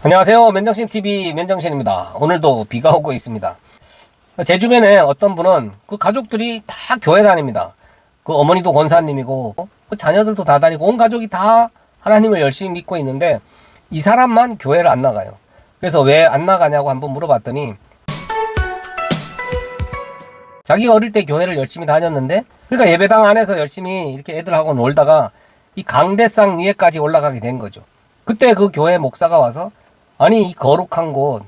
안녕하세요. 맨정신TV 맨정신입니다. 오늘도 비가 오고 있습니다. 제 주변에 어떤 분은 그 가족들이 다 교회 다닙니다. 그 어머니도 권사님이고 그 자녀들도 다 다니고 온 가족이 다 하나님을 열심히 믿고 있는데 이 사람만 교회를 안 나가요. 그래서 왜 안 나가냐고 한번 물어봤더니 자기가 어릴 때 교회를 열심히 다녔는데 그러니까 예배당 안에서 열심히 이렇게 애들하고 놀다가 이 강대상 위에까지 올라가게 된 거죠. 그때 그 교회 목사가 와서 아니 이 거룩한 곳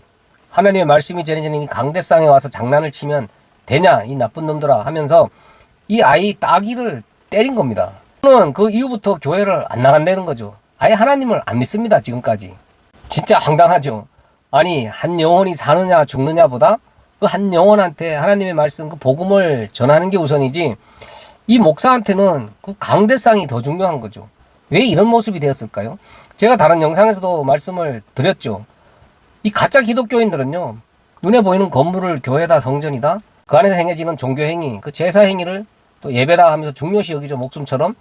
하나님의 말씀이 전해지는 이 강대상에 와서 장난을 치면 되냐 이 나쁜 놈들아 하면서 이 아이 따귀를 때린 겁니다. 저는 그 이후부터 교회를 안 나간다는 거죠. 아예 하나님을 안 믿습니다. 지금까지. 진짜 황당하죠. 아니 한 영혼이 사느냐 죽느냐보다 그 한 영혼한테 하나님의 말씀 그 복음을 전하는 게 우선이지 이 목사한테는 그 강대상이 더 중요한 거죠. 왜 이런 모습이 되었을까요? 제가 다른 영상에서도 말씀을 드렸죠. 이 가짜 기독교인들은요, 눈에 보이는 건물을 교회다 성전이다, 그 안에서 행해지는 종교행위, 그 제사행위를 또 예배다 하면서 중요시 여기죠. 목숨처럼.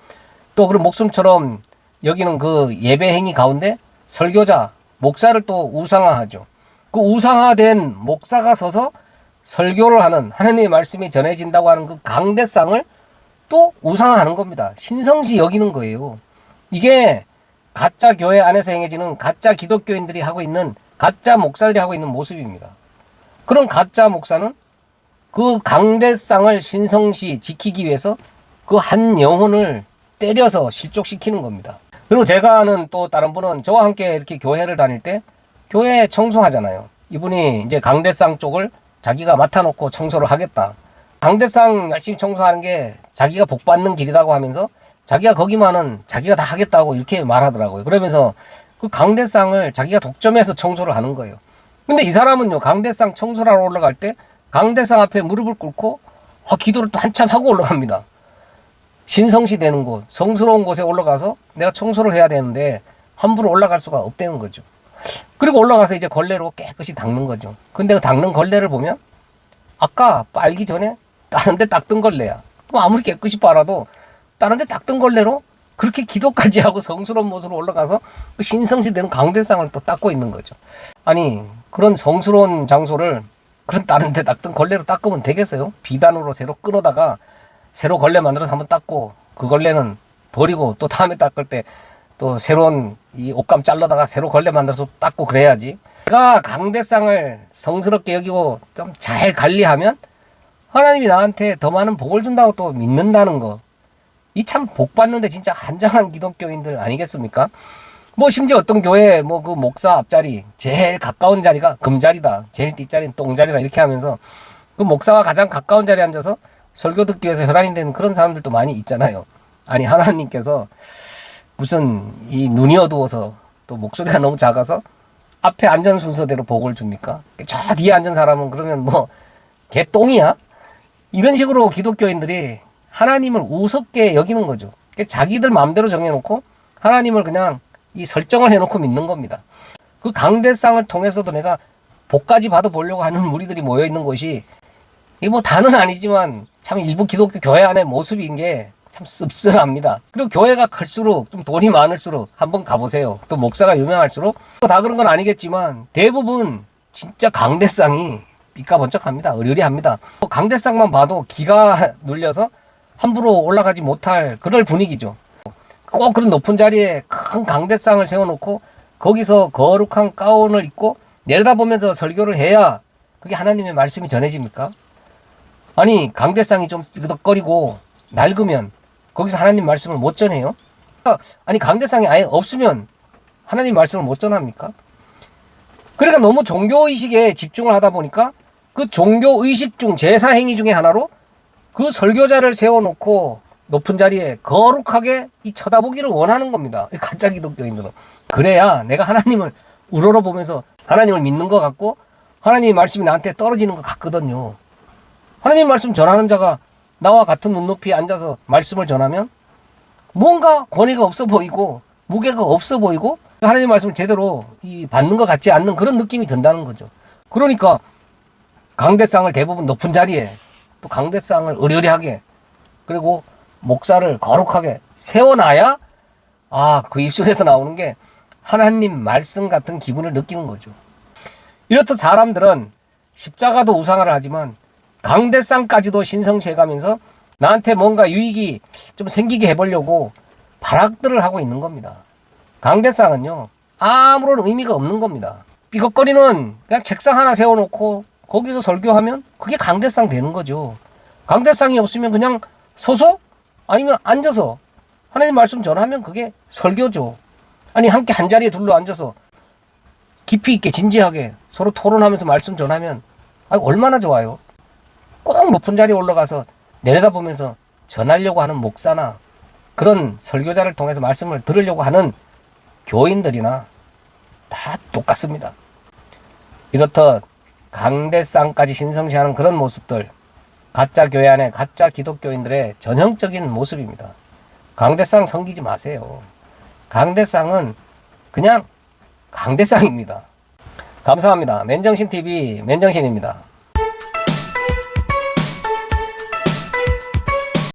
또 그런 목숨처럼 여기는 그 예배행위 가운데 설교자, 목사를 또 우상화하죠. 그 우상화된 목사가 서서 설교를 하는 하나님의 말씀이 전해진다고 하는 그 강대상을 또 우상화하는 겁니다. 신성시 여기는 거예요. 이게 가짜 교회 안에서 행해지는 가짜 기독교인들이 하고 있는 가짜 목사들이 하고 있는 모습입니다. 그런 가짜 목사는 그 강대상을 신성시 지키기 위해서 그 한 영혼을 때려서 실족시키는 겁니다. 그리고 제가 아는 또 다른 분은 저와 함께 이렇게 교회를 다닐 때 교회 청소하잖아요. 이분이 이제 강대상 쪽을 자기가 맡아놓고 청소를 하겠다. 강대상 열심히 청소하는 게 자기가 복 받는 길이라고 하면서 자기가 거기만은 자기가 다 하겠다고 이렇게 말하더라고요. 그러면서 그 강대상을 자기가 독점해서 청소를 하는 거예요. 근데 이 사람은요, 강대상 청소를 하러 올라갈 때 강대상 앞에 무릎을 꿇고 기도를 또 한참 하고 올라갑니다. 신성시 되는 곳, 성스러운 곳에 올라가서 내가 청소를 해야 되는데 함부로 올라갈 수가 없다는 거죠. 그리고 올라가서 이제 걸레로 깨끗이 닦는 거죠. 근데 그 닦는 걸레를 보면 아까 빨기 전에 다른 데 닦던 걸레야. 그럼 아무리 깨끗이 빨아도 다른 데 닦던 걸레로 그렇게 기도까지 하고 성스러운 모습으로 올라가서 그 신성시 되는 강대상을 또 닦고 있는 거죠. 아니 그런 성스러운 장소를 그런 다른 데 닦던 걸레로 닦으면 되겠어요? 비단으로 새로 끊어다가 새로 걸레 만들어서 한번 닦고 그 걸레는 버리고 또 다음에 닦을 때 또 새로운 이 옷감 잘라다가 새로 걸레 만들어서 닦고 그래야지. 내가 강대상을 성스럽게 여기고 좀 잘 관리하면 하나님이 나한테 더 많은 복을 준다고 또 믿는다는 거. 이 참 복 받는데 진짜 한장한 기독교인들 아니겠습니까? 뭐 심지어 어떤 교회 뭐 그 목사 앞자리 제일 가까운 자리가 금자리다, 제일 뒷자리는 똥자리다 이렇게 하면서 그 목사와 가장 가까운 자리에 앉아서 설교 듣기 위해서 혈안이 되는 그런 사람들도 많이 있잖아요. 아니 하나님께서 무슨 이 눈이 어두워서 또 목소리가 너무 작아서 앞에 앉은 순서대로 복을 줍니까? 저 뒤에 앉은 사람은 그러면 뭐 개똥이야? 이런 식으로 기독교인들이 하나님을 우습게 여기는 거죠. 자기들 마음대로 정해놓고 하나님을 그냥 이 설정을 해놓고 믿는 겁니다. 그 강대상을 통해서도 내가 복까지 받아보려고 하는 무리들이 모여있는 곳이 이게 뭐 다는 아니지만 참 일부 기독교 교회 안의 모습인 게 참 씁쓸합니다. 그리고 교회가 클수록 좀 돈이 많을수록 한번 가보세요. 또 목사가 유명할수록 다 그런 건 아니겠지만 대부분 진짜 강대상이 삐까번쩍합니다. 의리의리합니다. 강대상만 봐도 기가 눌려서 함부로 올라가지 못할 그럴 분위기죠. 꼭 그런 높은 자리에 큰 강대상을 세워놓고 거기서 거룩한 가운을 입고 내려다보면서 설교를 해야 그게 하나님의 말씀이 전해집니까? 아니 강대상이 좀 삐그덕거리고 낡으면 거기서 하나님 말씀을 못 전해요? 아니 강대상이 아예 없으면 하나님 말씀을 못 전합니까? 그러니까 너무 종교의식에 집중을 하다 보니까 그 종교의식 중 제사행위 중에 하나로 그 설교자를 세워놓고 높은 자리에 거룩하게 이 쳐다보기를 원하는 겁니다. 이 가짜 기독교인들은. 그래야 내가 하나님을 우러러보면서 하나님을 믿는 것 같고 하나님의 말씀이 나한테 떨어지는 것 같거든요. 하나님 말씀 전하는 자가 나와 같은 눈높이에 앉아서 말씀을 전하면 뭔가 권위가 없어 보이고 무게가 없어 보이고 하나님 말씀을 제대로 받는 것 같지 않는 그런 느낌이 든다는 거죠. 그러니까 강대상을 대부분 높은 자리에 또 강대상을 의리의리하게 그리고 목사를 거룩하게 세워놔야 그 입술에서 나오는 게 하나님 말씀 같은 기분을 느끼는 거죠. 이렇듯 사람들은 십자가도 우상화를 하지만 강대상까지도 신성시해가면서 나한테 뭔가 유익이 좀 생기게 해보려고 발악들을 하고 있는 겁니다. 강대상은요, 아무런 의미가 없는 겁니다. 삐걱거리는 그냥 책상 하나 세워놓고 거기서 설교하면 그게 강대상 되는 거죠. 강대상이 없으면 그냥 서서 아니면 앉아서 하나님 말씀 전하면 그게 설교죠. 아니 함께 한 자리에 둘러 앉아서 깊이 있게 진지하게 서로 토론하면서 말씀 전하면 얼마나 좋아요. 꼭 높은 자리에 올라가서 내려다보면서 전하려고 하는 목사나 그런 설교자를 통해서 말씀을 들으려고 하는 교인들이나 다 똑같습니다. 이렇듯 강대상까지 신성시하는 그런 모습들, 가짜 교회 안에 가짜 기독교인들의 전형적인 모습입니다. 강대상 섬기지 마세요. 강대상은 그냥 강대상입니다. 감사합니다. 맨정신TV 맨정신입니다.